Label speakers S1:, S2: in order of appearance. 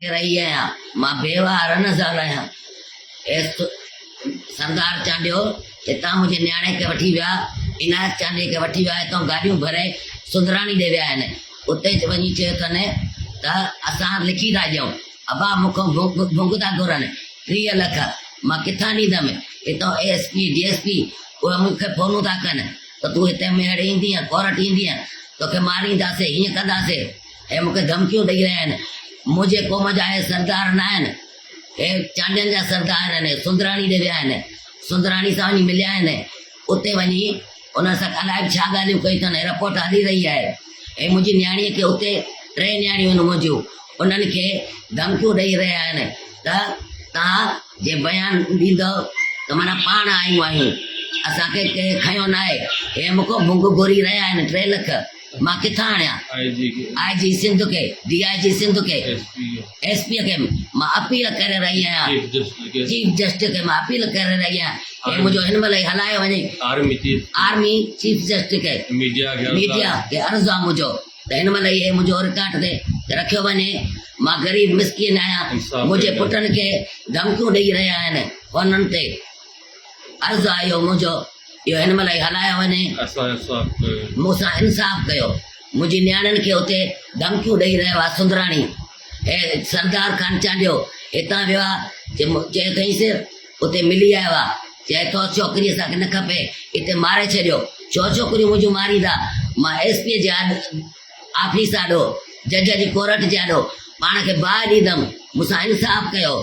S1: रही आहियां मां बेवार न ज़ाल आहियां सरदार चांडियो हितां मुंहिंजे न्याणे खे वठी विया इनायत चांडीअ खे वठी विया हितां गाॾियूं भरे सुंदराणी ॾे विया आहिनि उते वञी चयो अथनि त असां लिखी था ॾियूं अबा मूंखां भुंग था घुरनि 30 लख मां किथां ॾींदमि हितां ASP DSP उहे मूंखे फ़ोनूं था कनि त तूं हिते मेड़ ईंदीअ कोर्ट ईंदीअ तोखे मारींदासीं हीअं कंदासीं हे मूंखे धमकियूं ॾेई रहिया आहिनि मुंहिंजे क़ौम जा हे सरदार न आहिनि हे चांडियनि जा सरदार आहिनि सुंदराणी ॾे विया आहिनि सुंदराणी सां वञी मिलिया आहिनि उते वञी उन सां अलाए छा ॻाल्हियूं कई अथनि रिपोर्ट हली रही आहे ऐं मुंहिंजी न्याणीअ खे उते 3 न्याणियूं आहिनि मुंहिंजूं उन्हनि खे धमकियूं ॾेई रहिया आहिनि त तव्हां जे बयानु ॾींदव त माना पाण आयूं आहियूं असांखे कंहिं खयो न आहे हे मूंखां भुंग घुरी रहिया आहिनि 3 लख मां किथां आणियां IG सिंध खे DIG सिंध खे SP खे मां अपील करे रही आहियां चीफ जस्टिस खे मां अपील करे रही आहियां हे मुंहिंजो हिन महिल हलायो वञे आर्मी चीफ जस्टिस खे मीडिया खे अर्ज़ु आहे मुंहिंजो त हिन महिल इहे मुंहिंजो रिकॉर्ड ते रखियो वञे मां ग़रीब मिसकीन आहियां मुंहिंजे पुटनि खे धमकियूं ॾेई रहिया आहिनि फ़ोननि ते अर्ज़ु आहे इहो मुंहिंजो इहो हिन महिल हलायो वञे मूंसां इंसाफ़ कयो मुंहिंजी न्याणियुनि खे उते धमकियूं ॾेई रहियो आहे सुंदराणी हे सरदार खान चांडियो हितां वियो आहे चए अथईंसि उते मिली आयो आहे चए थो छोकिरी असांखे न खपे हिते मारे छॾियो छोकिरियूं मुंहिंजूं मारींदा मां SP जे ऑफिस आॾो जज जी कोर्ट जे आॾो पाण खे बाहि ॾींदमि मूंसां इंसाफ़ कयो।